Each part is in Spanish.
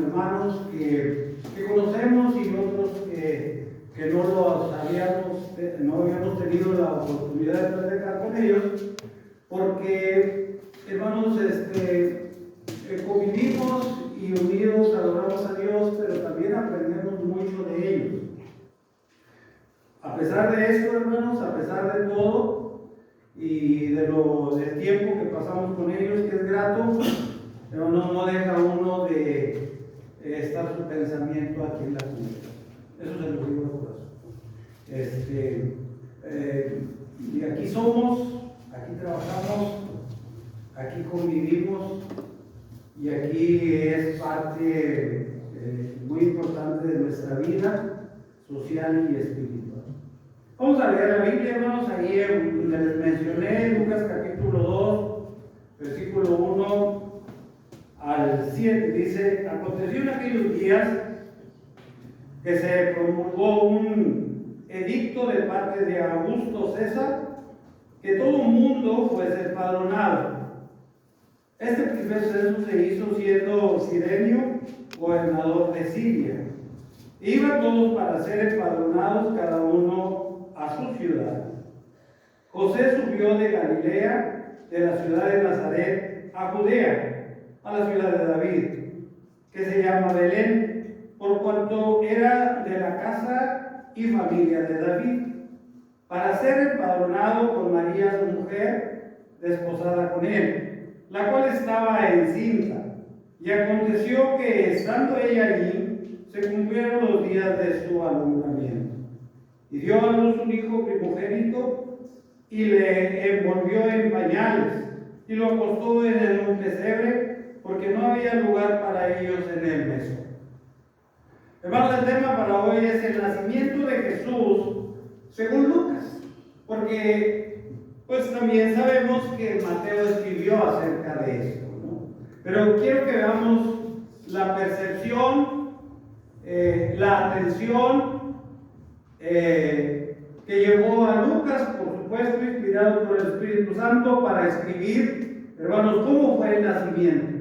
hermanos que conocemos y otros que no habíamos tenido la oportunidad de platicar con ellos, porque, hermanos, convivimos y unidos adoramos a Dios, pero también aprendemos mucho de ellos. A pesar de esto, hermanos, a pesar de todo y del tiempo que pasamos con ellos, que es grato, pero no deja uno de estar su pensamiento aquí en la comunidad. Eso se lo digo de corazón. Y aquí somos, aquí trabajamos, aquí convivimos y aquí es parte muy importante de nuestra vida social y espiritual. Vamos a leer la Biblia, hermanos, ahí donde les mencioné, Lucas capítulo 2, versículo 1 al 7, dice: aconteció en aquellos días que se promulgó un edicto de parte de Augusto César, que todo mundo fuese empadronado. Este primer censo se hizo siendo Cirenio gobernador de Siria. Iban todos para ser empadronados, cada uno a su ciudad. José subió de Galilea, de la ciudad de Nazaret, a Judea, a la ciudad de David, que se llama Belén, por cuanto era de la casa y familia de David, para ser empadronado con María su mujer, desposada con él, la cual estaba encinta. Y aconteció que, estando ella allí, se cumplieron los días de su alumbramiento. Y dio a luz un hijo primogénito, y le envolvió en pañales, y lo acostó en un pesebre, porque no había lugar para ellos en el mesón. Hermanos, el tema para hoy es el nacimiento de Jesús según Lucas, porque pues también sabemos que Mateo escribió acerca de esto, ¿no? Pero quiero que veamos la percepción, la atención que llevó a Lucas, por supuesto, inspirado por el Espíritu Santo, para escribir, hermanos, cómo fue el nacimiento,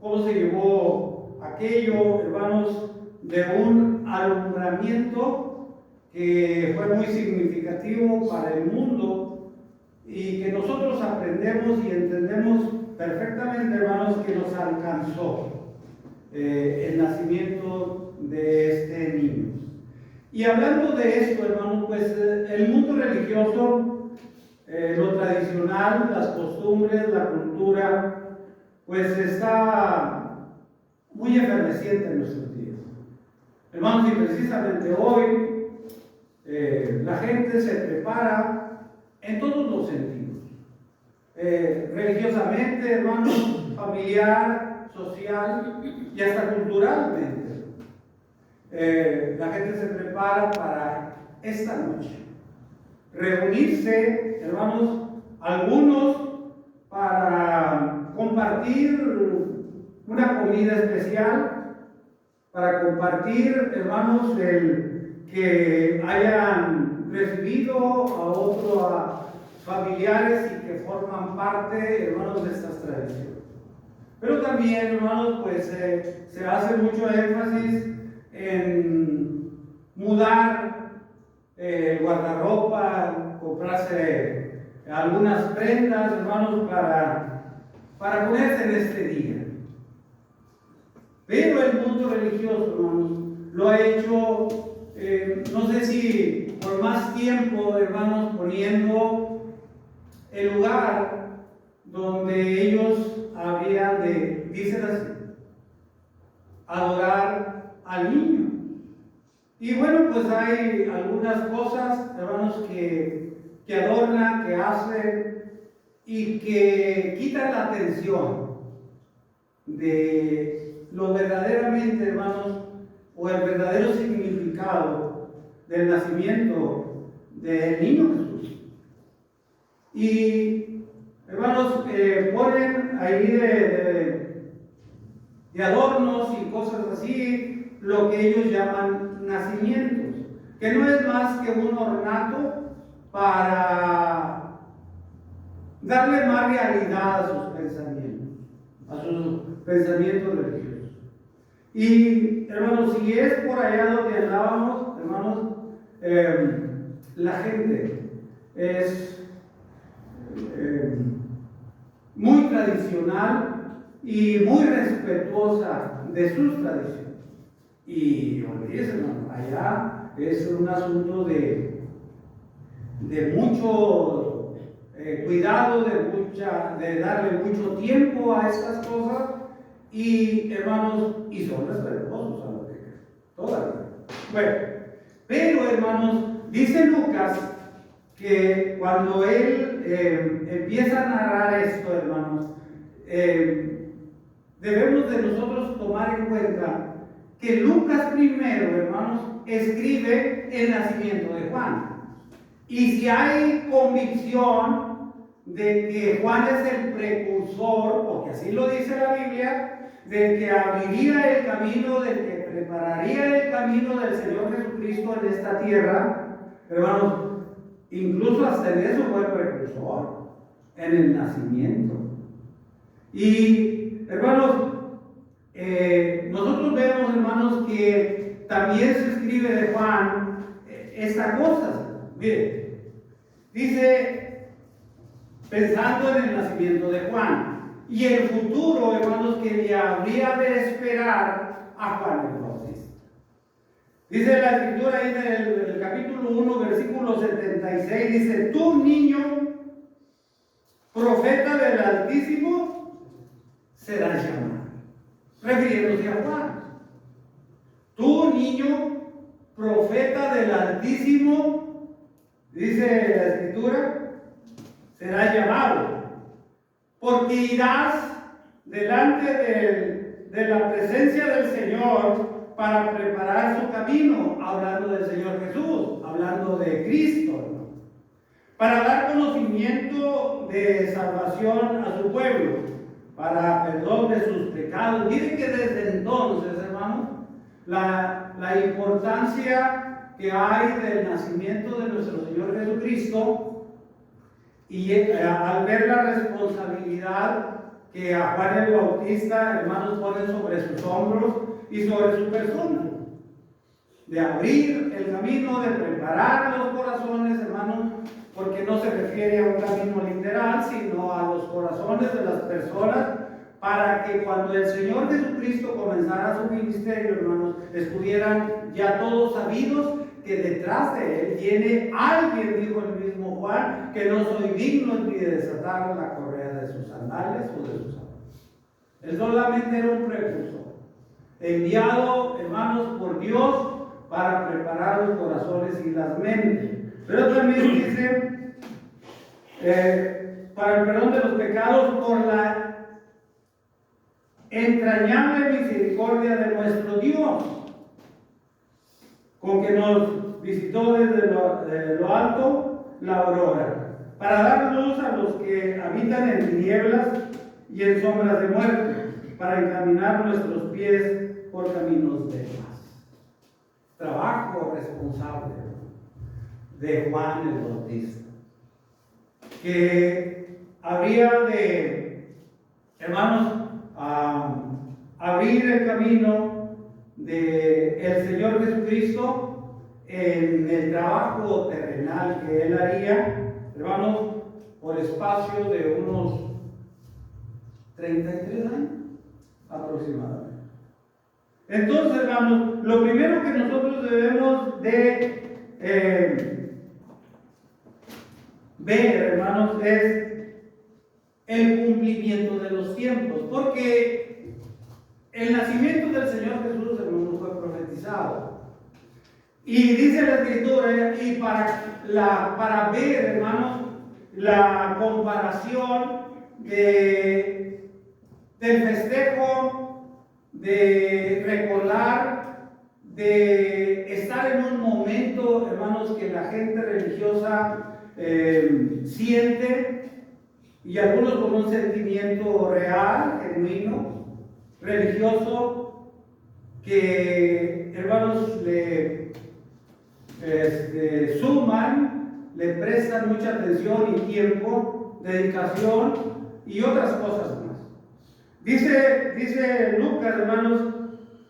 cómo se llevó aquello, hermanos, de un alumbramiento que fue muy significativo para el mundo y que nosotros aprendemos y entendemos perfectamente, hermanos, que nos alcanzó el nacimiento de este niño. Y hablando de esto, hermanos, pues el mundo religioso, lo tradicional, las costumbres, la cultura, pues está muy efervesciente en nuestros días. Hermanos, y precisamente hoy la gente se prepara en todos los sentidos. Religiosamente, hermanos, familiar, social y hasta culturalmente. La gente se prepara para esta noche. Reunirse, hermanos, algunos para compartir una comida especial, para compartir, hermanos, el que hayan recibido a otros familiares y que forman parte, hermanos, de estas tradiciones. Pero también, hermanos, pues se hace mucho énfasis en mudar guardarropa, comprarse algunas prendas, hermanos, para ponerse en este día. Pero el mundo religioso, hermanos, lo ha hecho, no sé si por más tiempo, hermanos, poniendo el lugar donde ellos habrían de, dicen así, adorar al niño. Y bueno, pues hay algunas cosas, hermanos, que adornan, que hacen y que quitan la atención de lo verdaderamente, hermanos, o el verdadero significado del nacimiento del niño Jesús. Y, hermanos, ponen ahí de adornos y cosas así, lo que ellos llaman nacimientos, que no es más que un ornato para darle más realidad a sus pensamientos religiosos. Y hermanos, si es por allá donde andábamos, hermanos, la gente es muy tradicional y muy respetuosa de sus tradiciones. Y olvídese, hermano, allá es un asunto de mucho cuidado, de darle mucho tiempo a estas cosas. Y hermanos, y son respetuosos a lo que todavía. Bueno, pero hermanos, dice Lucas que cuando él empieza a narrar esto, hermanos, debemos de nosotros tomar en cuenta que Lucas primero, hermanos, escribe el nacimiento de Juan. Y si hay convicción de que Juan es el precursor, porque así lo dice la Biblia, del que abriría el camino, del que prepararía el camino del Señor Jesucristo en esta tierra, hermanos, incluso hasta en eso fue el precursor, en el nacimiento. Y hermanos, nosotros vemos, hermanos, que también se escribe de Juan esta cosa. Miren, dice, pensando en el nacimiento de Juan y el futuro, hermanos, que le habría de esperar a Juan el Bautista. Dice la escritura ahí en el capítulo 1, versículo 76, dice: tú, niño, profeta del Altísimo, serás llamado. Refiriéndose a Juan. Tú, niño, profeta del Altísimo, dice la escritura, serás llamado, porque irás delante de la presencia del Señor para preparar su camino, hablando del Señor Jesús, hablando de Cristo, ¿no? Para dar conocimiento de salvación a su pueblo, para perdón de sus pecados. Miren que desde entonces, hermanos, la importancia que hay del nacimiento de nuestro Señor Jesucristo, y al ver la responsabilidad que a Juan el Bautista, hermanos, pone sobre sus hombros y sobre su persona, de abrir el camino, de preparar los corazones, hermanos, porque no se refiere a un camino literal, sino a los corazones de las personas, para que cuando el Señor Jesucristo comenzara su ministerio, hermanos, estuvieran ya todos sabidos que detrás de él viene alguien, dijo el mismo Juan, que no soy digno ni de desatar la correa de sus sandalias o de sus zapatos. Él solamente era un precursor, enviado, hermanos, por Dios para preparar los corazones y las mentes. Pero también dice, para el perdón de los pecados, por la entrañable misericordia de nuestro Dios, con que nos visitó desde lo alto la aurora, para dar luz a los que habitan en tinieblas y en sombras de muerte, para encaminar nuestros pies por caminos de paz. Trabajo responsable de Juan el Bautista, que habría de, hermanos, abrir el camino del Señor Jesucristo en el trabajo terrenal que él haría, hermanos, por espacio de unos 33 años aproximadamente. Entonces, hermanos, lo primero que nosotros debemos de ver, hermanos, es el cumplimiento de los tiempos, porque el nacimiento del Señor Jesús, hermanos, fue profetizado. Y dice la Escritura, y para ver, hermanos, la comparación del festejo, de recordar, de estar en un momento, hermanos, que la gente religiosa siente, y algunos con un sentimiento real, genuino, religioso, que, hermanos, le suman, le prestan mucha atención y tiempo, dedicación y otras cosas más. Dice Lucas, hermanos,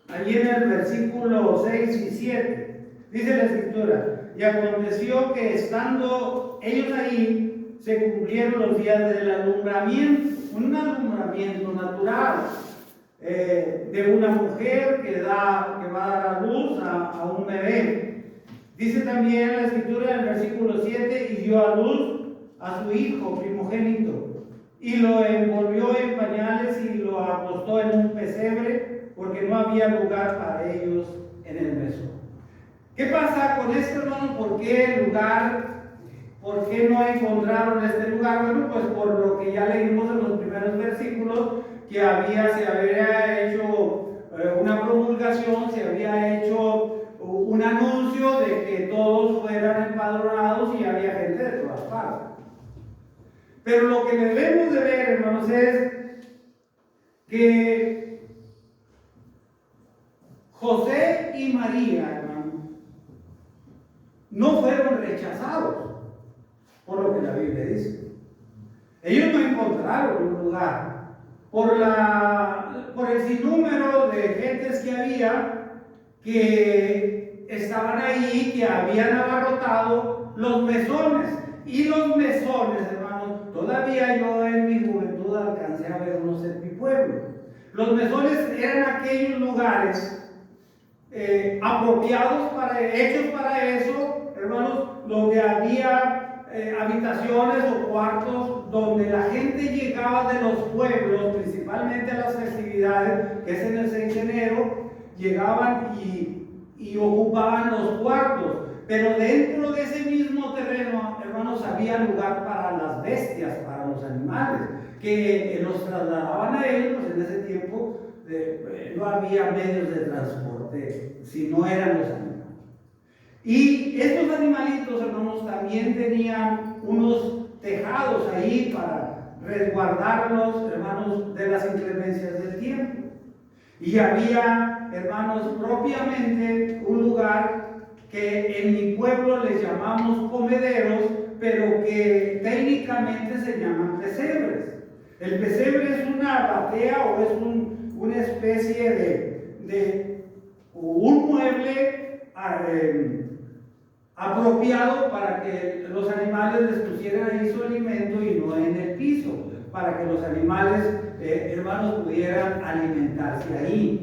allí en el versículo 6 y 7. Dice la Escritura: y aconteció que estando ellos ahí, se cumplieron los días del alumbramiento, un alumbramiento natural de una mujer que va a dar a luz a un bebé. Dice también la Escritura en el versículo 7: y dio a luz a su hijo primogénito, y lo envolvió en pañales y lo acostó en un pesebre, porque no había lugar para ellos en el mesón. ¿Qué pasa con esto, hermano? ¿Por qué lugar? ¿Por qué no encontraron este lugar? Bueno, pues por lo que ya leímos en los primeros versículos, que se había hecho una promulgación, se había hecho un anuncio de que todos fueran empadronados y había gente de todas partes. Pero lo que debemos de ver, hermanos, es que José y María, hermano, no fueron rechazados por lo que la Biblia dice. Ellos no encontraron un lugar por el sinnúmero de gentes que había, que estaban ahí, que habían abarrotado los mesones. Y los mesones, hermanos, todavía yo en mi juventud alcancé a ver unos en mi pueblo. Los mesones eran aquellos lugares apropiados hechos para eso, hermanos, donde había habitaciones o cuartos donde la gente llegaba de los pueblos, principalmente a las festividades, que es en el 6 de enero, llegaban y ocupaban los cuartos. Pero dentro de ese mismo terreno, hermanos, había lugar para las bestias, para los animales, que los trasladaban a ellos. Pues en ese tiempo no había medios de transporte, si no eran los animales. Y estos animalitos, hermanos, también tenían unos tejados ahí para resguardarlos, hermanos, de las inclemencias del tiempo. Y había, hermanos, propiamente un lugar que en mi pueblo les llamamos comederos, pero que técnicamente se llaman pesebres. El pesebre es una batea o es una especie de un mueble apropiado para que los animales les pusieran ahí su alimento y no en el piso, para que los animales, hermanos, pudieran alimentarse ahí.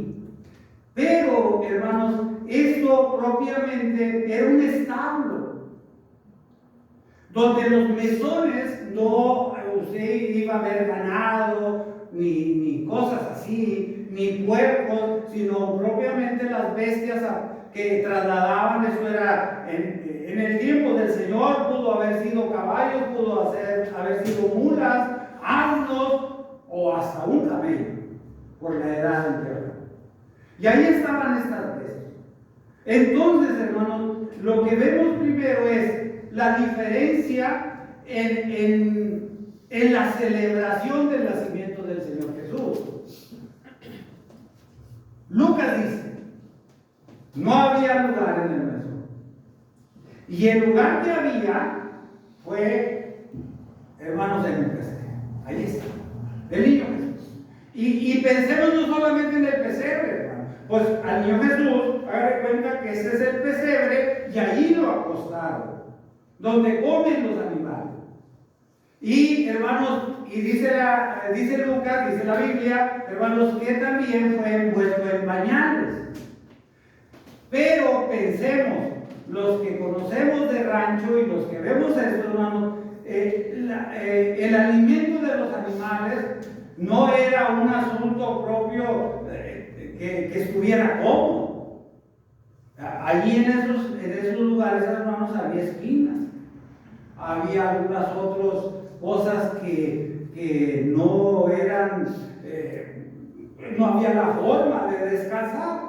Pero, hermanos, esto propiamente era un establo, donde los mesones usted iba a ver ganado, ni cosas así, ni puercos, sino propiamente las bestias que trasladaban. Eso era en el tiempo del Señor, pudo haber sido caballos, pudo haber sido mulas, asnos o hasta un camello, por la edad en que era. Y ahí estaban estas bestias. Entonces, hermanos, lo que vemos primero es la diferencia en la celebración del nacimiento del Señor Jesús. Lucas dice: no había lugar en el mesón. Y el lugar que había fue, hermanos, en el pesebre. Ahí está, el niño Jesús. Y pensemos no solamente en el pesebre, hermano. Pues al niño Jesús, haga cuenta que este es el pesebre y ahí lo acostaron, donde comen los animales. Y, hermanos, y dice Lucas, dice la Biblia, hermanos, que también fue envuelto en pañales. Pero pensemos, los que conocemos de rancho y los que vemos esto, hermanos, el alimento de los animales no era un asunto propio que estuviera cómodo. Allí en esos lugares, hermanos, había espinas, había algunas otras cosas que no eran, no había la forma de descansar.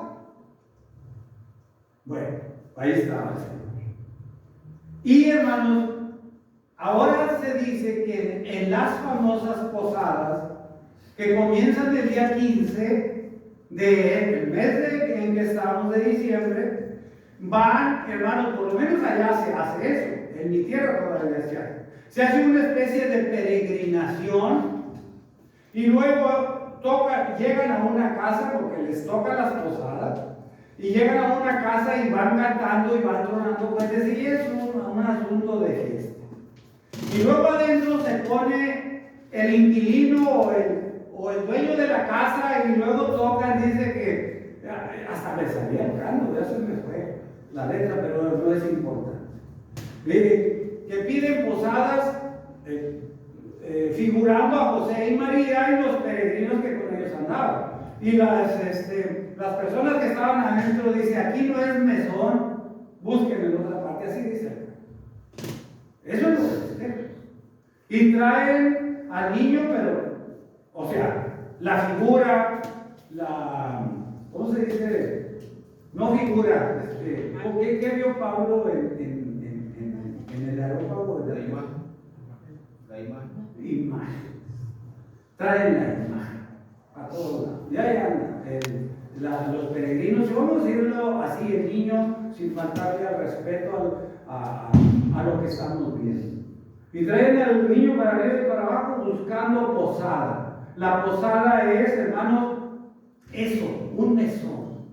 Bueno, ahí estaba el Señor. Y, hermanos, ahora se dice que en las famosas posadas que comienzan el día 15 del mes en que estamos, de diciembre, van, hermanos, por lo menos allá se hace eso, en mi tierra todavía se hace. Se hace una especie de peregrinación y luego llegan a una casa porque les toca las posadas, y llegan a una casa y van cantando y van tronando cohetes, y es un asunto de fiesta. Y luego adentro se pone el inquilino o el dueño de la casa, y luego tocan, dice que hasta me salía el canto, ya se me fue la letra, pero no es importante. Que piden posadas figurando a José y María y los peregrinos que con ellos andaban. Y las personas que estaban adentro dicen, aquí no es mesón, busquen en otra parte, así dice. Eso es lo que festejan. Y traen al niño, pero, o sea, la figura, ¿cómo se dice? No figura, ¿qué vio Pablo en el aerópago? La imagen. La imagen. Imagen. Traen la imagen a todos lados. Y ahí andan los peregrinos, y vamos a decirlo así, el niño, sin faltarle al respeto a lo que estamos viendo. Y traen al niño para arriba y para abajo buscando posada. La posada es, hermanos, eso, un mesón.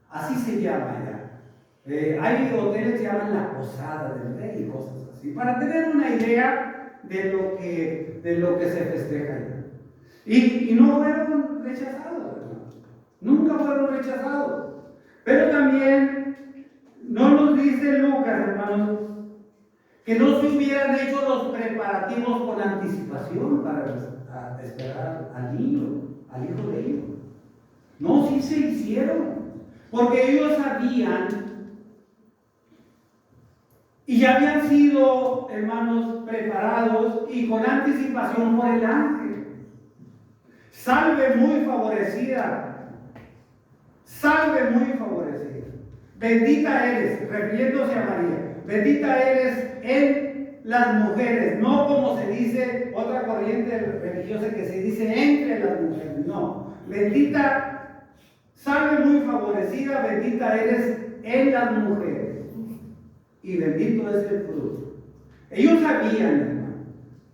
Así se llama ya. Hay hoteles que se llaman la posada del rey y cosas así, para tener una idea de lo que se festeja allá. Y no fueron rechazados, hermanos. Nunca fueron rechazados. Pero también no nos dice Lucas, hermanos, que no se hubieran hecho los preparativos con anticipación para esperar al niño, al hijo de ellos. No, sí se hicieron, porque ellos sabían y ya habían sido, hermanos, preparados y con anticipación por el ángel. Salve muy favorecida, salve muy favorecida. Bendita eres, refiriéndose a María, bendita eres en las mujeres, no como se dice otra corriente religiosa que se dice entre las mujeres, no. Bendita, salve muy favorecida, bendita eres en las mujeres, y bendito es el fruto. Ellos sabían, hermano,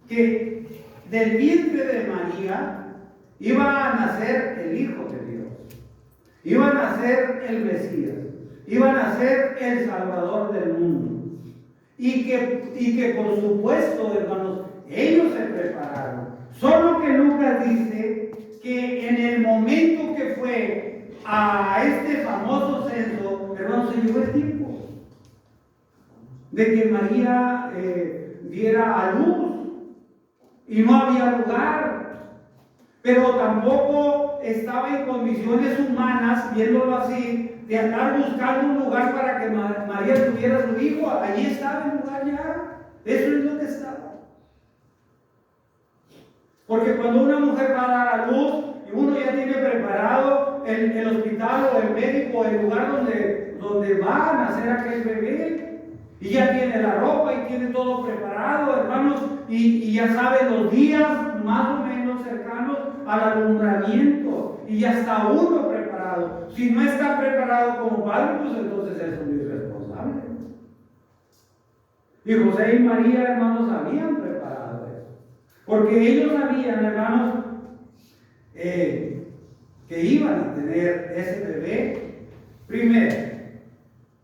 que del vientre de María iba a nacer el Hijo de Dios, iba a nacer el Mesías, iba a nacer el Salvador del mundo. Y que por supuesto, hermanos, ellos se prepararon. Solo que Lucas dice que en el momento que fue a este famoso censo, hermanos, se llegó el tiempo de que María diera a luz y no había lugar. Pero tampoco estaba en condiciones humanas, viéndolo así, de andar buscando un lugar para que María tuviera su hijo. Allí estaba el lugar ya. Eso es lo que estaba. Porque cuando una mujer va a dar a luz y uno ya tiene preparado el hospital o el médico, el lugar donde va a nacer aquel bebé, y ya tiene la ropa y tiene todo preparado, hermanos, y ya sabe los días más o menos cercanos al alumbramiento, y ya está uno preparado. Si no está preparado como padre, pues entonces es un irresponsable. Y José y María, hermanos, habían preparado eso, porque ellos sabían, hermanos, que iban a tener ese bebé. Primero,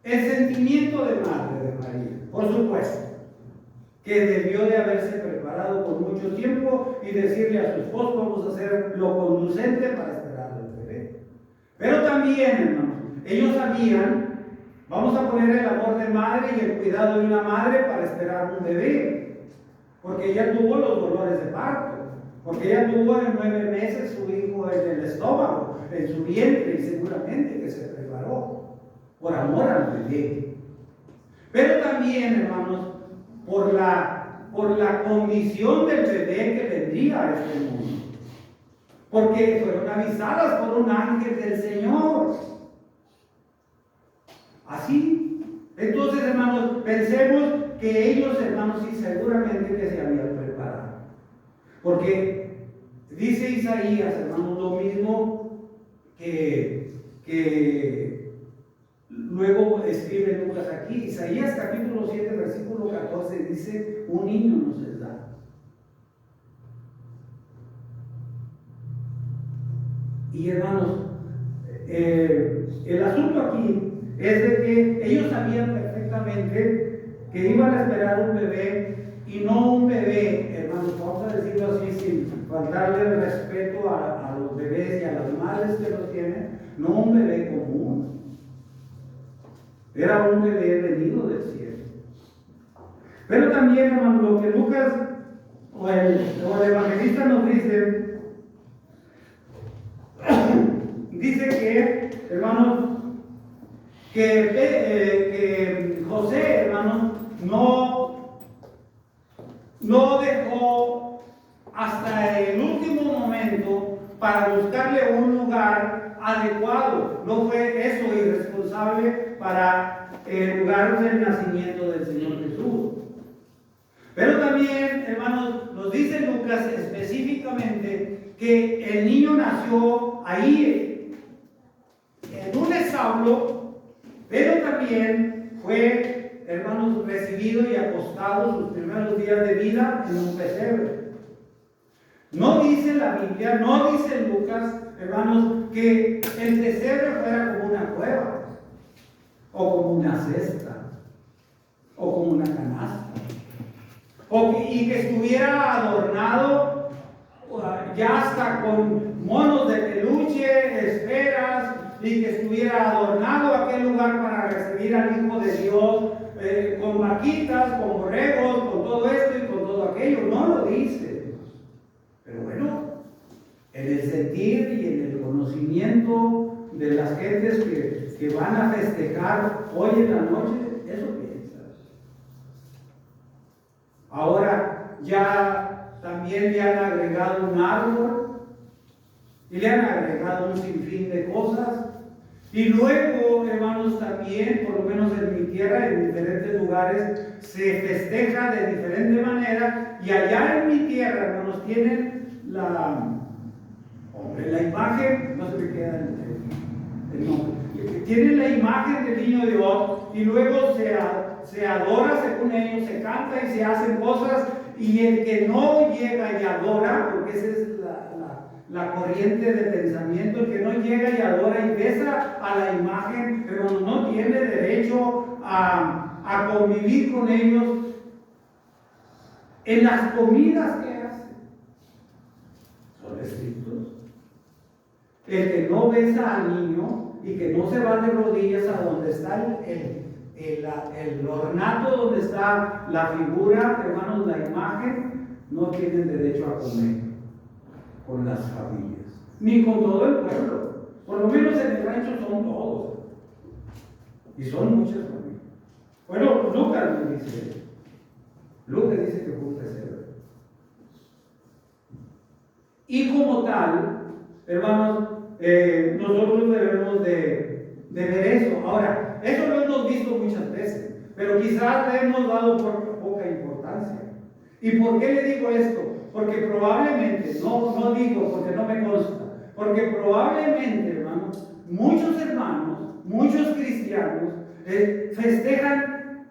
el sentimiento de madre de María, por supuesto, que debió de haberse preparado por mucho tiempo y decirle a su esposo, vamos a hacer lo conducente para esperar al bebé. Pero también, hermanos, ellos sabían, vamos a poner el amor de madre y el cuidado de una madre para esperar un bebé, porque ella tuvo los dolores de parto, porque ella tuvo en 9 meses su hijo en el estómago, en su vientre, y seguramente que se preparó por amor al bebé. Pero también, hermanos, por la condición del bebé que vendría a este mundo. Porque fueron avisadas por un ángel del Señor. Así. Entonces, hermanos, pensemos que ellos, hermanos, sí, seguramente que se habían preparado. Porque dice Isaías, hermanos, lo mismo que luego escribe Lucas aquí. Isaías capítulo 7, versículo 14 dice, un niño nos es dado. Y hermanos, el asunto aquí es de que ellos sabían perfectamente que iban a esperar un bebé y no un bebé, hermanos, vamos a decirlo así sin faltarle el respeto a los bebés y a las madres que los tienen, no un bebé común, era un bebé venido del cielo. Pero también, hermanos, lo que Lucas o el evangelista nos dice que, hermanos, que José, hermanos, no dejó hasta el último momento para buscarle un lugar adecuado. No fue eso irresponsable para el lugar del nacimiento del Señor Jesús. Pero también, hermanos, nos dice Lucas específicamente que el niño nació ahí, en un establo, pero también fue, hermanos, recibido y acostado sus primeros días de vida en un pesebre. No dice la Biblia, no dice Lucas, hermanos, que el pesebre fuera como una cueva, o como una cesta, o como una canasta, y que estuviera adornado ya hasta con monos de peluche, esferas, y que estuviera adornado aquel lugar para recibir al Hijo de Dios, con vaquitas, con borregos, con todo esto y con todo aquello. No lo dice. Pero bueno, en el sentir y en el conocimiento de las gentes que van a festejar hoy en la noche, eso piensas. Ahora ya también le han agregado un árbol y le han agregado un sinfín de cosas. Y luego, hermanos, también, por lo menos en mi tierra, en diferentes lugares, se festeja de diferente manera. Y allá en mi tierra, hermanos, tienen la imagen, no se me queda el nombre, tienen la imagen del niño Dios y luego se adora según ellos, se canta y se hacen cosas. Y el que no llega y adora, porque esa es la corriente de pensamiento, el que no llega y adora y besa a la imagen, pero no tiene derecho a convivir con ellos en las comidas que hacen. Son estrictos. El que no besa al niño y que no se va de rodillas a donde está el ornato, donde está la figura, hermanos, la imagen, no tienen derecho a comer con las familias, ni con todo el pueblo. Por lo menos en el rancho son todos, y son muchas familias. Bueno, Lucas dice que fue un pesebre. Y como tal, hermanos, nosotros debemos de ver eso. Ahora, eso lo hemos visto muchas veces, pero quizás le hemos dado poca importancia. ¿Y por qué le digo esto? Porque probablemente, no digo porque no me consta, porque probablemente, hermanos, muchos hermanos, muchos cristianos festejan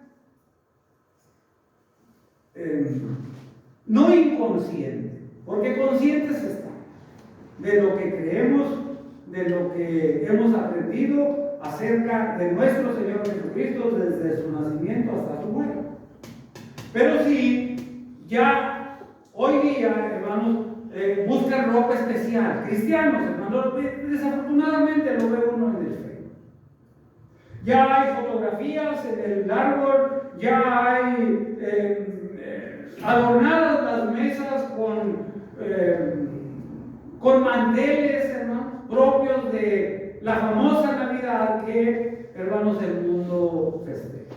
no inconsciente, porque conscientes están de lo que creemos, de lo que hemos aprendido acerca de nuestro Señor Jesucristo desde su nacimiento hasta su muerte. Pero sí, ya hoy día, hermanos, buscan ropa especial. Cristianos, hermanos, desafortunadamente lo ve uno en el Facebook. Ya hay fotografías en el árbol, ya hay adornadas las mesas con manteles, hermanos, propios de la famosa Navidad que, hermanos, el mundo festeja.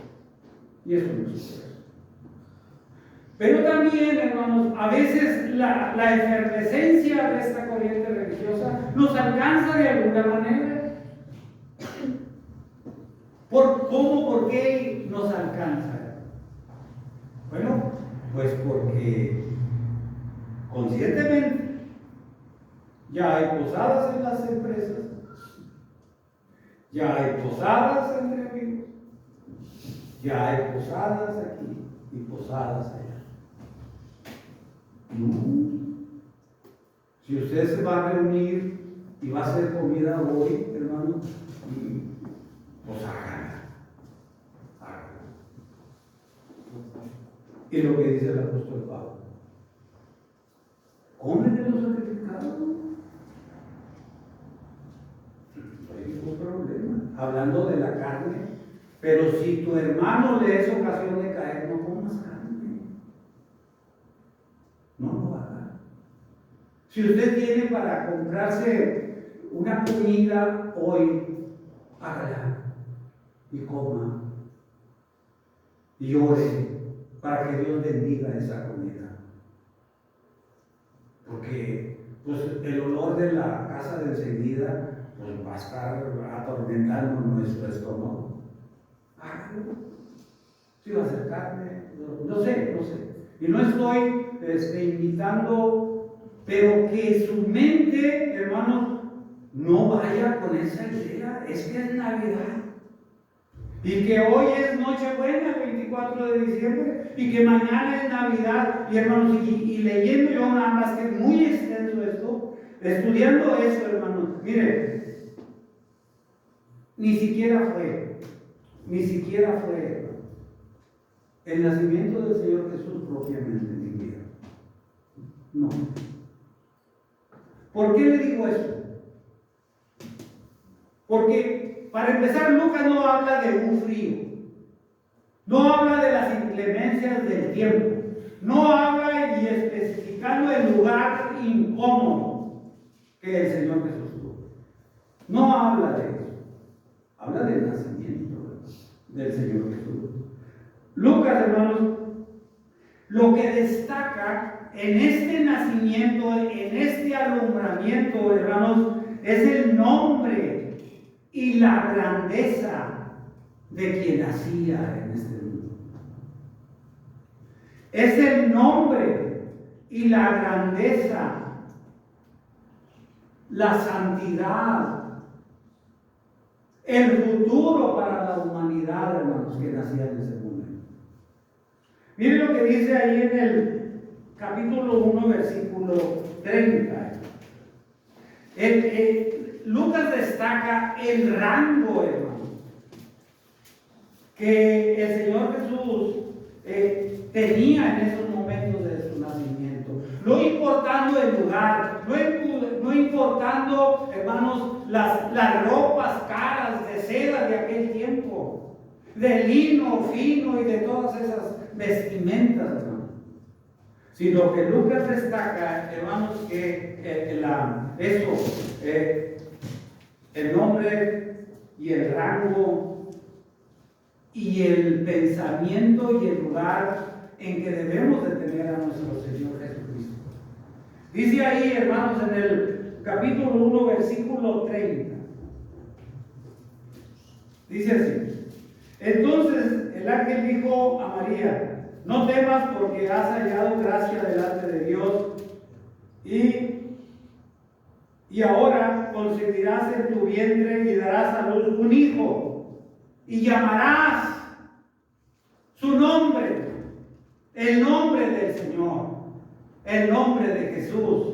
Y eso no es cierto. Pero también, hermanos, a veces la efervescencia de esta corriente religiosa nos alcanza de alguna manera. ¿Por qué nos alcanza? Bueno, pues porque conscientemente ya hay posadas en las empresas, ya hay posadas entre amigos, ya hay posadas aquí y posadas allá. No. Si usted se va a reunir y va a ser comida hoy, hermano, pues háganla. Y lo que dice el apóstol Pablo, ¿comen de lo sacrificado? No hay ningún problema. Hablando de la carne, pero si tu hermano le es ocasión de caer, no comas carne. No lo haga. Si usted tiene para comprarse una comida hoy, hágala y coma y ore para que Dios bendiga esa comida. Porque pues, el olor de la casa de enseguida pues, va a estar atormentando nuestro estómago. Hágalo. Si va a ser carne, no sé. Y no estoy invitando, pero que su mente, hermanos, no vaya con esa idea. Es que es Navidad. Y que hoy es Nochebuena, el 24 de diciembre, y que mañana es Navidad. Y hermanos, y leyendo yo nada más, que es muy extenso esto, estudiando esto, hermanos, mire, ni siquiera fue, hermano, el nacimiento del Señor Jesús propiamente en mi vida. No. ¿Por qué le digo eso? Porque, para empezar, Lucas no habla de un frío, no habla de las inclemencias del tiempo, no habla y especificando el lugar incómodo que el Señor Jesús tuvo. No habla de eso, habla del nacimiento del Señor Jesús. Lucas, hermanos, lo que destaca en este nacimiento, en este alumbramiento, hermanos, es el nombre y la grandeza de quien nacía en este mundo. Es el nombre y la grandeza, la santidad, el futuro para la humanidad, hermanos, que nacía en ese momento. Miren lo que dice ahí en el capítulo 1, versículo 30. Lucas destaca el rango, hermano, que el Señor Jesús tenía en esos momentos de su nacimiento. No importando el lugar, no importando, hermanos, las ropas caras de seda de aquel tiempo, de lino fino y de todas esas vestimentas, hermano. Sino que Lucas destaca, hermanos, que el nombre y el rango y el pensamiento y el lugar en que debemos de tener a nuestro Señor Jesucristo. Dice ahí, hermanos, en el capítulo 1, versículo 30. Dice así: entonces el ángel dijo a María: no temas, porque has hallado gracia delante de Dios, y ahora concebirás en tu vientre y darás a luz un hijo, y llamarás su nombre, el nombre del Señor, el nombre de Jesús,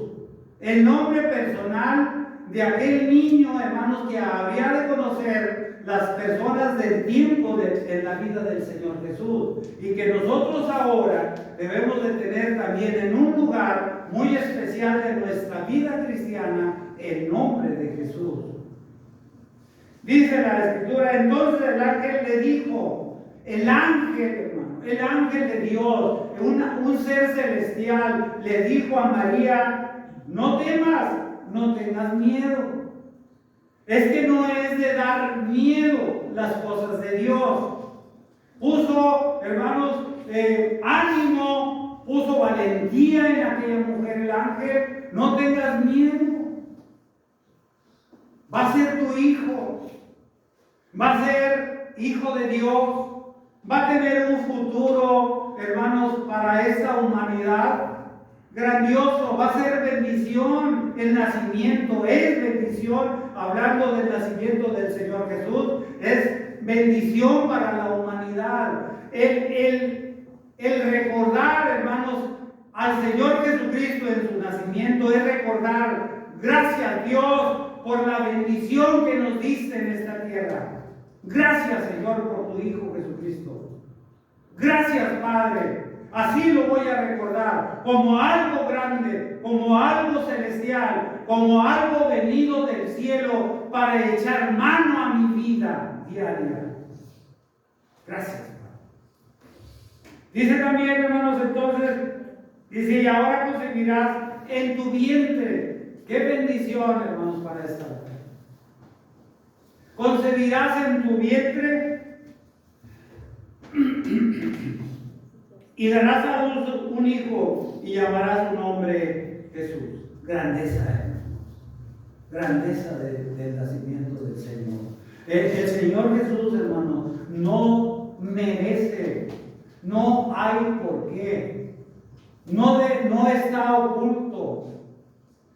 el nombre personal de aquel niño, hermanos, que había de conocer las personas del tiempo en la vida del Señor Jesús, y que nosotros ahora debemos de tener también en un lugar muy especial de nuestra vida cristiana, el nombre de Jesús. Dice la Escritura: entonces el ángel le dijo, el ángel, hermano, el ángel de Dios, un ser celestial, le dijo a María: no temas, no tengas miedo. Es que no es de dar miedo las cosas de Dios. Puso, hermanos, ánimo, puso valentía en aquella mujer el ángel. No tengas miedo. Va a ser tu hijo. Va a ser hijo de Dios. Va a tener un futuro, hermanos, para esta humanidad grandioso. Va a ser bendición el nacimiento. Es bendición, hablando del nacimiento del Señor Jesús, es bendición para la humanidad. El recordar, hermanos, al Señor Jesucristo en su nacimiento es recordar: gracias Dios por la bendición que nos diste en esta tierra. Gracias, Señor, por tu Hijo Jesucristo. Gracias, Padre. Así lo voy a recordar, como algo grande, como algo celestial, como algo venido del cielo para echar mano a mi vida diaria. Gracias, Padre. Dice también, hermanos, entonces, dice, y ahora concebirás en tu vientre. Qué bendición, hermanos, para esta mujer. Concebirás en tu vientre y darás a luz un hijo y llamarás su nombre Jesús. Grandeza, hermanos. Grandeza del nacimiento del Señor. El Señor Jesús, hermanos, no merece, no hay por qué. No está oculto.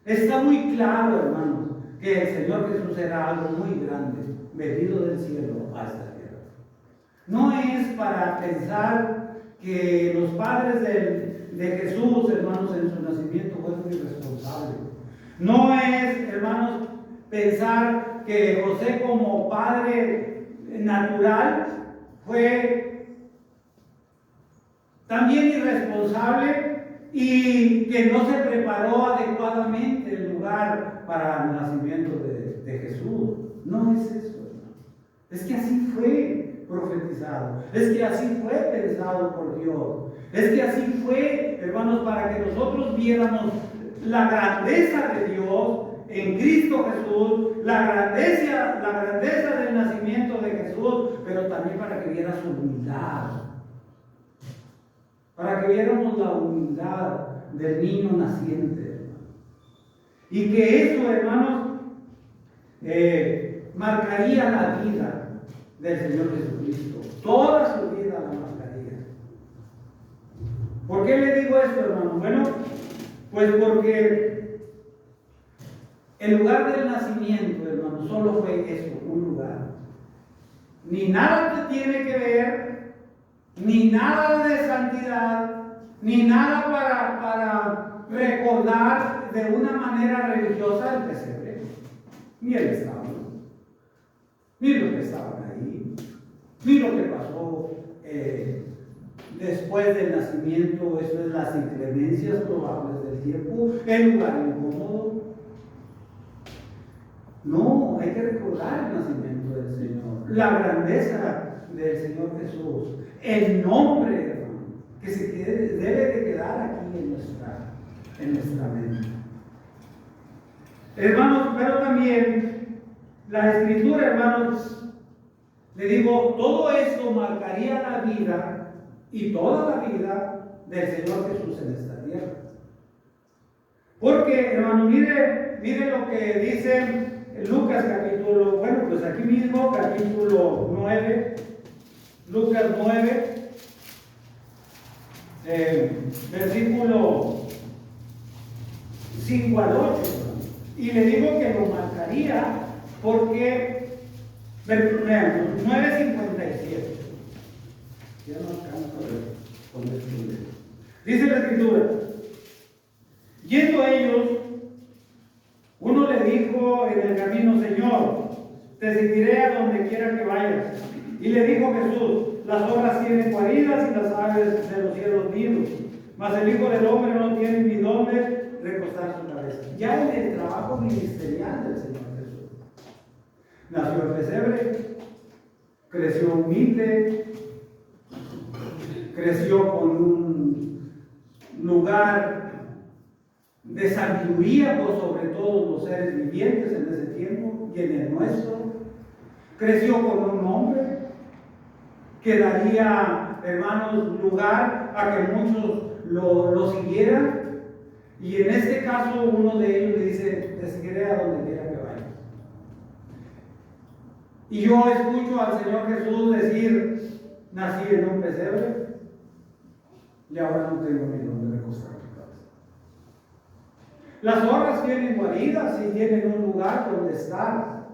Está muy claro, hermanos, que el Señor Jesús era algo muy grande, venido del cielo a esta tierra. No es para pensar que los padres de Jesús, hermanos, en su nacimiento fueron irresponsables. No es, hermanos, pensar que José como padre natural fue también irresponsable y que no se preparó adecuadamente el lugar para el nacimiento de Jesús. No es eso, hermano. Es que así fue profetizado. Es que así fue pensado por Dios. Es que así fue, hermanos, para que nosotros viéramos la grandeza de Dios en Cristo Jesús, la grandeza del nacimiento de Jesús, pero también para que viera su humildad. Para que viéramos la humildad del niño naciente, hermano. Y que eso, hermanos, marcaría la vida del Señor Jesucristo. Toda su vida la marcaría. ¿Por qué le digo esto, hermano? Bueno, pues porque el lugar del nacimiento, hermano, solo fue eso, un lugar. Ni nada que tiene que ver, ni nada de santidad, ni nada para recordar de una manera religiosa el pesebre, ni el establo, ni lo que estaban ahí, ni lo que pasó después del nacimiento, eso es las inclemencias probables del tiempo, el lugar incómodo. No, hay que recordar el nacimiento del Señor, la grandeza del Señor Jesús, el nombre, hermano, que debe de quedar aquí en nuestra mente. Hermanos, pero también la Escritura, hermanos, le digo, todo esto marcaría la vida y toda la vida del Señor Jesús en esta tierra. Porque, hermano, mire lo que dice Lucas capítulo, bueno, pues aquí mismo, capítulo 9, Lucas 9, versículo 5 al 8. Y le digo que lo marcaría porque, veamos, 9:57. Ya no alcanzo con esto. Dice la Escritura: yendo ellos, uno le dijo en el camino: Señor, te seguiré a donde quiera que vayas. Y le dijo Jesús: las zorras tienen guaridas y las aves de los cielos nidos, mas el Hijo del Hombre no tiene ni dónde recostar su cabeza. Ya en el trabajo ministerial del Señor Jesús. Nació en pesebre, creció humilde, creció con un lugar de sabiduría por sobre todos los seres vivientes en ese tiempo y en el nuestro. Creció con un nombre que daría, hermanos, lugar a que muchos lo siguieran. Y en este caso uno de ellos le dice: te seguiré a donde quiera que vayas. Y yo escucho al Señor Jesús decir: nací en un pesebre y ahora no tengo ni dónde recostar mi cabeza. Las zorras tienen guaridas y tienen un lugar donde estar,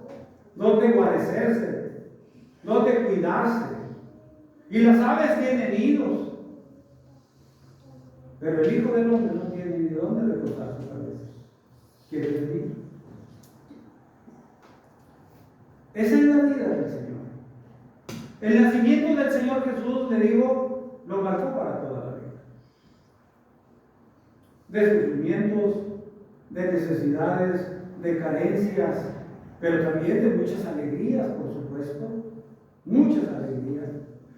donde guarecerse, donde cuidarse. Y las aves tienen nidos. Pero el Hijo del Hombre no tiene ni dónde recostar su cabeza. ¿Quiere decir? Esa es la vida del Señor. El nacimiento del Señor Jesús, le digo, lo marcó para toda la vida. De sufrimientos, de necesidades, de carencias, pero también de muchas alegrías, por supuesto. Muchas alegrías.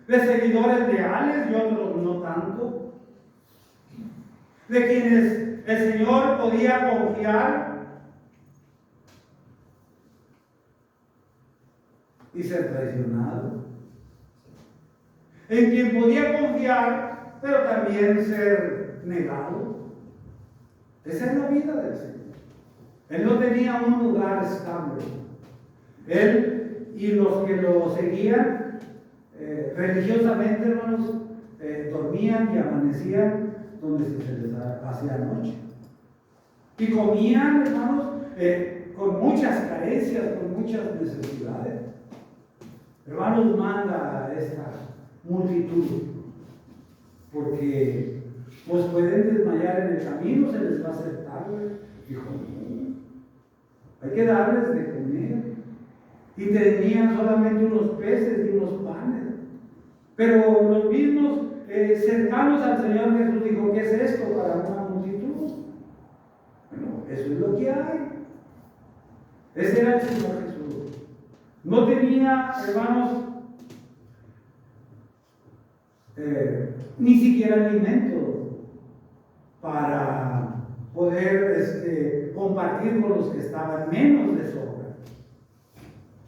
De seguidores leales y otros no tanto. De quienes el Señor podía confiar y ser traicionado. En quien podía confiar, pero también ser negado. Esa es la vida del Señor. Él no tenía un lugar estable. Él y los que lo seguían religiosamente, hermanos, dormían y amanecían donde se les hacía noche. Y comían, hermanos, con muchas carencias, con muchas necesidades. Hermanos, manda a esta multitud, porque pues pueden desmayar en el camino, se les va a hacer tarde. Dijo, hay que darles de comer. Y tenían solamente unos peces y unos panes. Pero los mismos cercanos al Señor Jesús dijo, ¿qué es esto para una multitud? Bueno, eso es lo que hay. Ese era el Señor Jesús. No tenía, hermanos, ni siquiera alimento para poder compartir con los que estaban menos de sobra.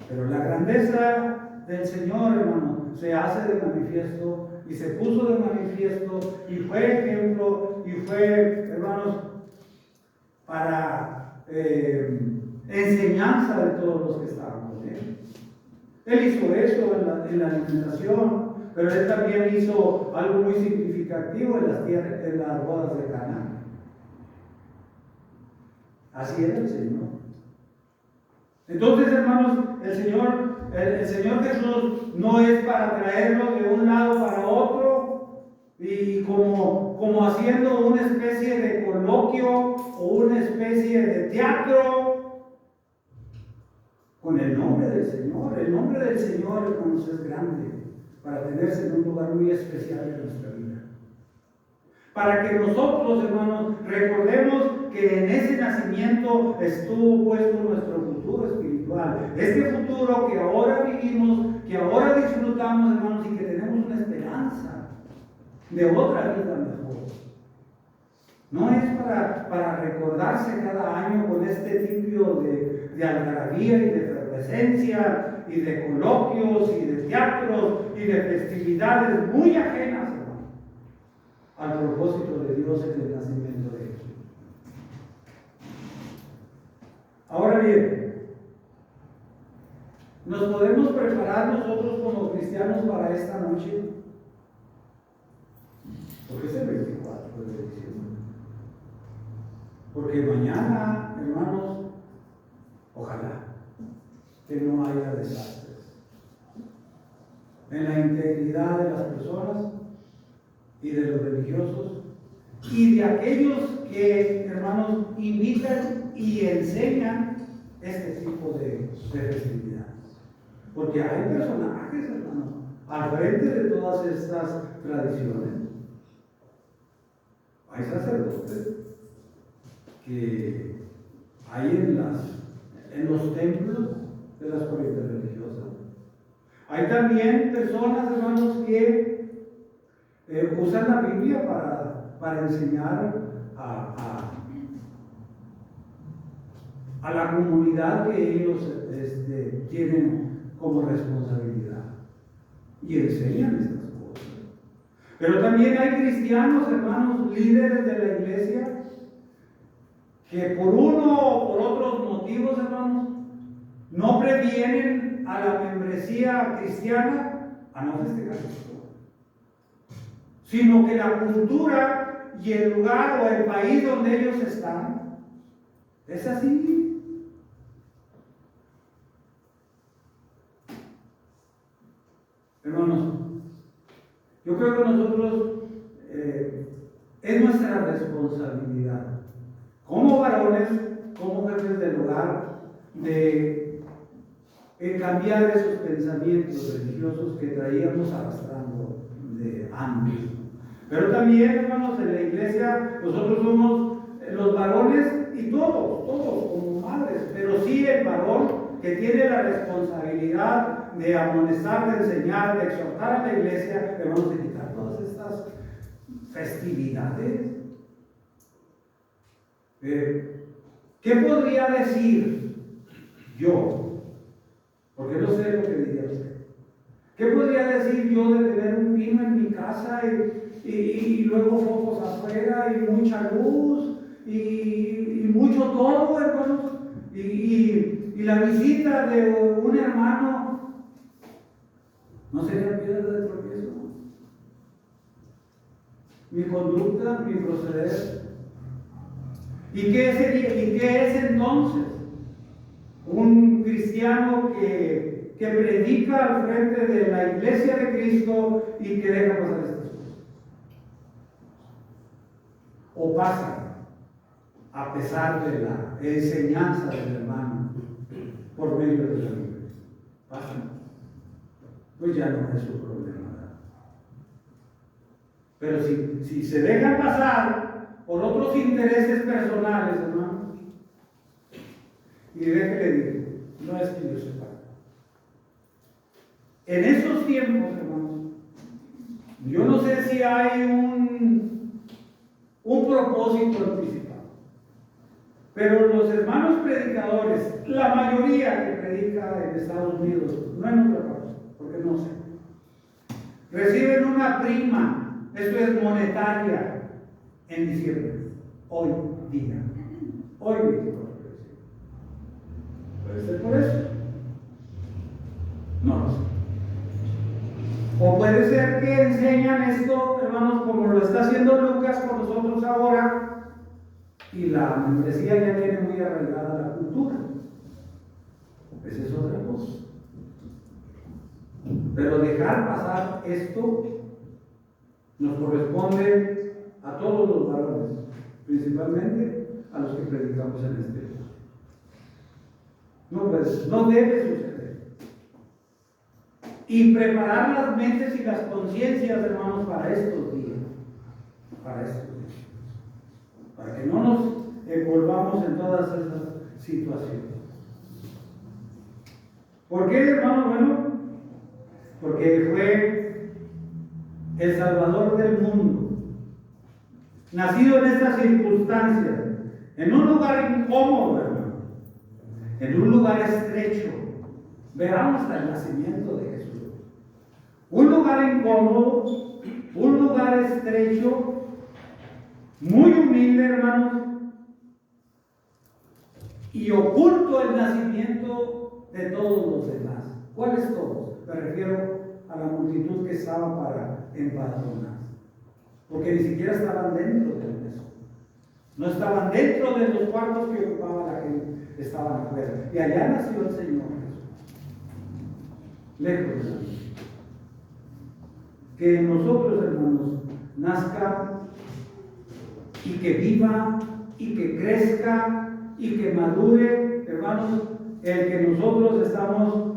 Pero la grandeza del Señor, hermano, se hace de manifiesto y se puso de manifiesto y fue ejemplo y fue, hermanos, para enseñanza de todos los que estaban con él. Él hizo eso en la alimentación, pero él también hizo algo muy significativo en las bodas de Caná. Así era el Señor. Entonces, hermanos, el Señor Jesús no es para traerlo de un lado para otro y como haciendo una especie de coloquio o una especie de teatro con el nombre del Señor. El nombre del Señor, hermanos, es grande para tenerse en un lugar muy especial en nuestra vida. Para que nosotros, hermanos, recordemos que en ese nacimiento estuvo puesto nuestro futuro espiritual. Este futuro que ahora vivimos, que ahora disfrutamos, hermanos, y que tenemos una esperanza de otra vida mejor. No es para recordarse cada año con este tipo de algarabía y de efervescencia y de coloquios y de teatros y de festividades muy ajenas, hermanos, al propósito de Dios en el nacimiento de Jesús. Ahora bien, ¿nos podemos preparar nosotros como cristianos para esta noche? Porque es el 24 de diciembre. Porque mañana, hermanos, ojalá que no haya desastres en la integridad de las personas y de los religiosos y de aquellos que, hermanos, invitan y enseñan este tipo de festividades. Porque hay personajes, hermanos, al frente de todas estas tradiciones. Hay sacerdotes que hay en los templos de las corrientes religiosas. Hay también personas, hermanos, que usan la Biblia para enseñar a la comunidad que ellos tienen como responsabilidad y enseñan estas cosas. Pero también hay cristianos, hermanos, líderes de la iglesia que por uno o por otros motivos, hermanos, no previenen a la membresía cristiana a no festejar esto, sino que la cultura y el lugar o el país donde ellos están es así. Hermanos, yo creo que nosotros es nuestra responsabilidad como varones, como jefes del hogar, de cambiar esos pensamientos religiosos que traíamos arrastrando de antes. Pero también, hermanos, en la iglesia nosotros somos los varones y todos como madres, pero sí el varón que tiene la responsabilidad de amonestar, de enseñar, de exhortar a la iglesia, hermanos, de quitar todas estas festividades. ¿Qué podría decir yo? Porque no sé lo que diría usted. ¿Qué podría decir yo de tener un pino en mi casa y luego focos afuera y mucha luz y mucho todo, hermanos? Y la visita de un hermano, ¿no sería piedra de tropiezo? Mi conducta, mi proceder. ¿Y qué sería? ¿Y qué es entonces? Un cristiano que predica al frente de la iglesia de Cristo y que deja pasar estas cosas. O pasa a pesar de la enseñanza del hermano por medio de la Biblia. Pasa. Pues ya no es su problema. Pero si se dejan pasar por otros intereses personales, hermano, y déjele decir, no es que yo sepa. En esos tiempos, hermanos, yo no sé si hay un propósito anticipado, pero los hermanos predicadores, la mayoría que predica en Estados Unidos, no en otra parte, porque no sé, reciben una prima, esto es monetaria, en diciembre, hoy día, hoy 24. ¿Puede ser por eso? No lo sé. O puede ser que enseñan esto, hermanos, como lo está haciendo Lucas con nosotros ahora, y la membresía ya tiene muy arraigada la cultura. Esa es otra cosa. Pero dejar pasar esto nos corresponde a todos los varones, principalmente a los que predicamos en este lugar. No, pues, no debe suceder. Y preparar las mentes y las conciencias, hermanos, para estos días. Para que no nos envolvamos en todas esas situaciones. ¿Por qué, hermano? Bueno, porque fue el Salvador del mundo, nacido en estas circunstancias, en un lugar incómodo, hermano, en un lugar estrecho. Veamos hasta el nacimiento de Jesús. Un lugar incómodo, un lugar estrecho, muy humilde, hermanos, y oculto el nacimiento de todos los demás. ¿Cuáles todos? Me refiero a la multitud que estaba para empadronar, porque ni siquiera estaban dentro del mesón. No estaban dentro de los cuartos que ocupaba la gente, estaban afuera. Y allá nació el Señor Jesús. Lejos de nosotros. Que en nosotros, hermanos, nazca y que viva y que crezca y que madure, hermanos, el que nosotros estamos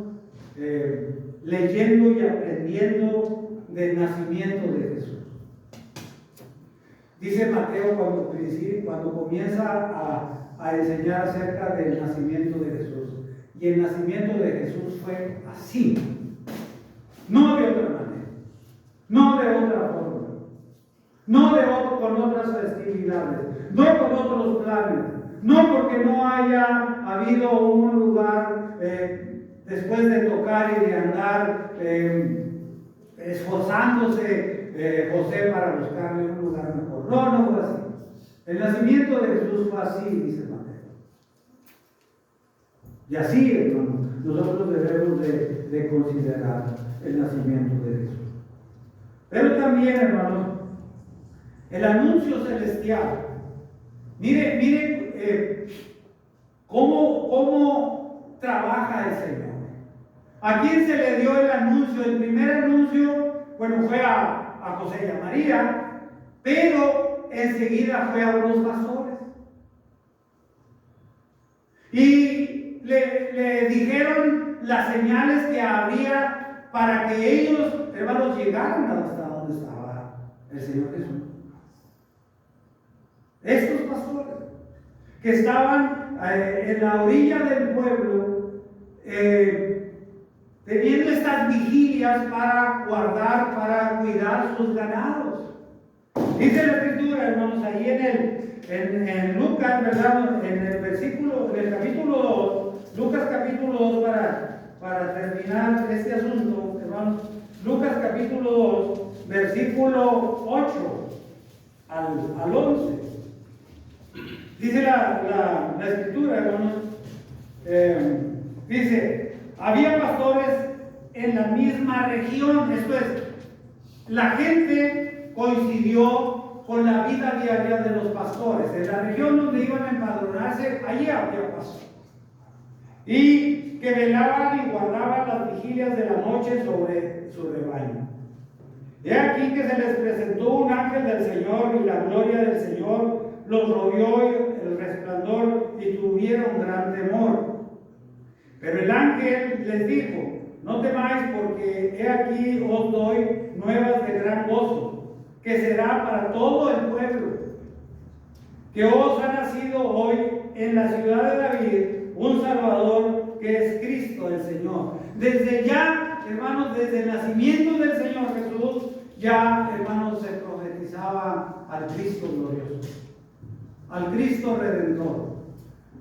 leyendo y aprendiendo del nacimiento de Jesús. Dice Mateo cuando comienza a enseñar acerca del nacimiento de Jesús. Y el nacimiento de Jesús fue así, no de otra manera, no de otra forma, no con otras festividades, no con otros planes, no porque no haya habido un lugar después de tocar y de andar esforzándose José para buscarle un lugar mejor. No fue así. El nacimiento de Jesús fue así, dice Mateo. Y así, hermano, nosotros debemos de considerar el nacimiento de Jesús. Pero también, hermanos, el anuncio celestial. Mire cómo trabaja el Señor. ¿A quién se le dio el anuncio? El primer anuncio, bueno, fue a José y a María, pero enseguida fue a unos pastores. Y le dijeron las señales que habría para que ellos, hermanos, llegaran hasta donde estaba el Señor Jesús. Estos pastores que estaban en la orilla del pueblo, teniendo estas vigilias para guardar, para cuidar sus ganados. Dice la Escritura, hermanos, ahí en Lucas, ¿verdad? En el capítulo 2, Lucas capítulo 2, para terminar este asunto, hermanos, Lucas capítulo 2, versículo 8 al 11. Dice la Escritura, hermanos, dice, había pastores en la misma región, esto es, la gente coincidió con la vida diaria de los pastores. En la región donde iban a empadronarse, allí había pastores. Y que velaban y guardaban las vigilias de la noche sobre su rebaño. He aquí que se les presentó un ángel del Señor y la gloria del Señor los rodeó el resplandor y tuvieron gran temor. Pero el ángel les dijo, no temáis, porque he aquí os doy nuevas de gran gozo, que será para todo el pueblo, que os ha nacido hoy en la ciudad de David un Salvador, que es Cristo el Señor. Desde ya, hermanos, desde el nacimiento del Señor Jesús, ya, hermanos, se profetizaba al Cristo glorioso, al Cristo redentor,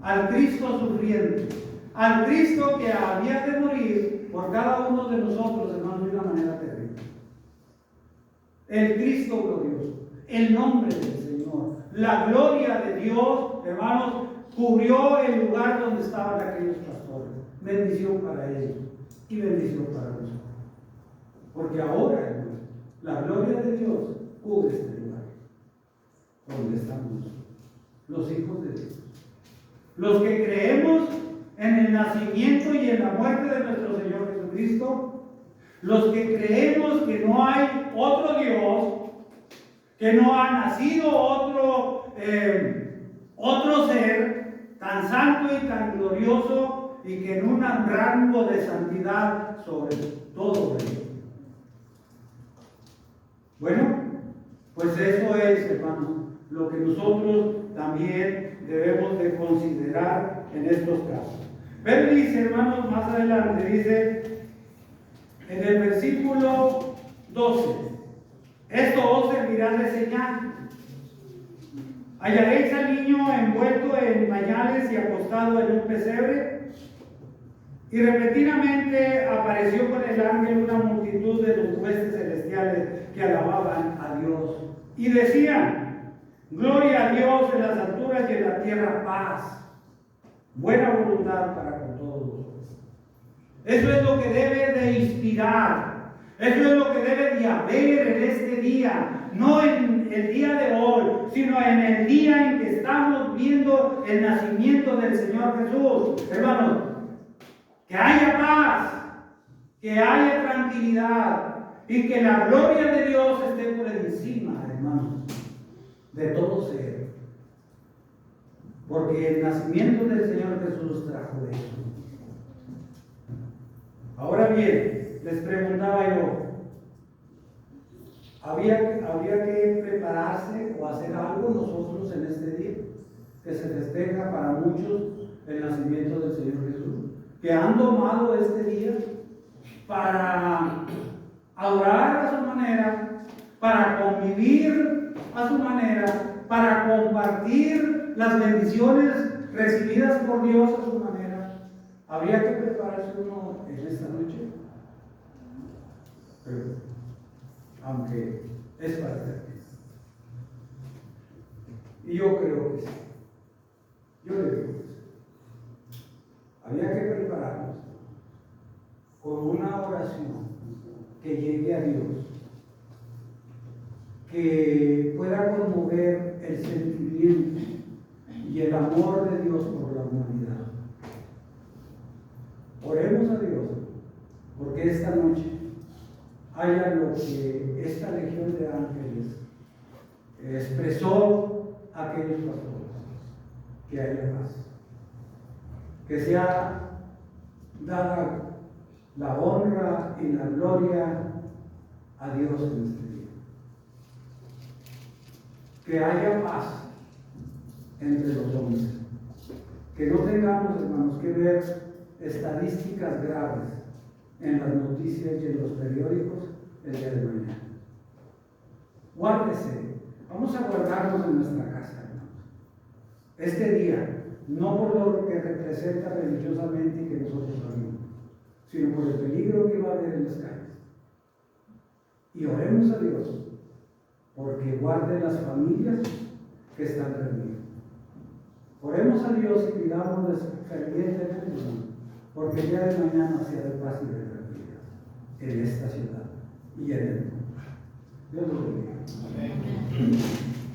al Cristo sufriente, al Cristo que había de morir por cada uno de nosotros, hermanos, de una manera terrible. El Cristo glorioso, el nombre del Señor, la gloria de Dios, hermanos, cubrió el lugar donde estaban aquellos pastores. Bendición para ellos y bendición para nosotros. Porque ahora, hermanos, la gloria de Dios cubre este lugar donde estamos los hijos de Dios. Los que creemos en el nacimiento y en la muerte de nuestro Señor Jesucristo, los que creemos que no hay otro Dios, que no ha nacido otro ser tan santo y tan glorioso y que en un rango de santidad sobre todo ello. Bueno, pues eso es, hermanos, lo que nosotros también debemos de considerar en estos casos. Pero dice, hermanos, más adelante, dice en el versículo 12, esto os servirá de señal. Hallaréis al niño envuelto en pañales y acostado en un pesebre. Y repentinamente apareció con el ángel una multitud de los huestes celestiales que alababan a Dios y decían, gloria a Dios en las alturas y en la tierra paz, buena voluntad para con todos. Eso es lo que debe de inspirar, eso es lo que debe de haber en este día, no en el día de hoy, sino en el día en que estamos viendo el nacimiento del Señor Jesús. Hermanos, que haya paz, que haya tranquilidad y que la gloria de Dios esté por encima, hermanos, de todo ser. Porque el nacimiento del Señor Jesús trajo eso. Ahora bien, les preguntaba yo, ¿habría que prepararse o hacer algo nosotros en este día que se festeja para muchos el nacimiento del Señor Jesús? Que han tomado este día para adorar a su manera, para convivir a su manera, para compartir las bendiciones recibidas por Dios a su manera. ¿Habría que prepararse uno en esta noche? Pero, aunque es para hacer. Y yo creo que sí. Yo le digo que sí. Había que prepararnos con una oración que llegue a Dios, que pueda conmover el sentimiento y el amor de Dios por la humanidad. Oremos a Dios, porque esta noche haya lo que esta legión de ángeles expresó a aquellos pastores, que haya paz. Que sea dada la honra y la gloria a Dios en este día. Que haya paz entre los hombres. Que no tengamos, hermanos, que ver estadísticas graves en las noticias y en los periódicos el día de mañana. Guárdese. Vamos a guardarnos en nuestra casa, hermanos. Este día, no por lo que representa religiosamente y que nosotros sabemos, sino por el peligro que va a haber en las calles. Y oremos a Dios porque guarde las familias que están reunidas. Oremos a Dios y pidámosles fervientemente, porque el día de mañana sea de paz y de tranquilidad en esta ciudad y en el mundo. Dios lo bendiga. Amén.